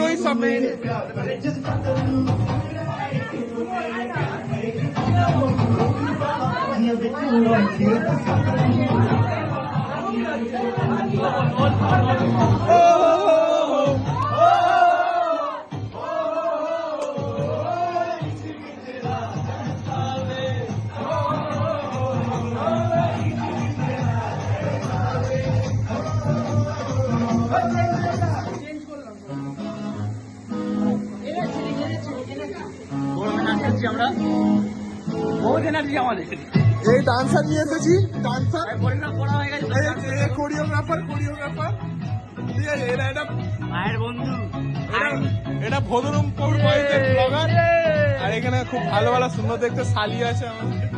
ওই সব আমরা বহুত এনার্জি আমাদের এই ডান্সার নিয়ে এসেছি ডান্সার পড়া হয়ে গেছে কোরিওগ্রাফার ঠিক আছে এরা এটা মায়ের বন্ধু এটা ভদরমপুর ব্লগার আর এখানে খুব ভালো ভালো সুন্দর দেখতে শালি আছে আমাদের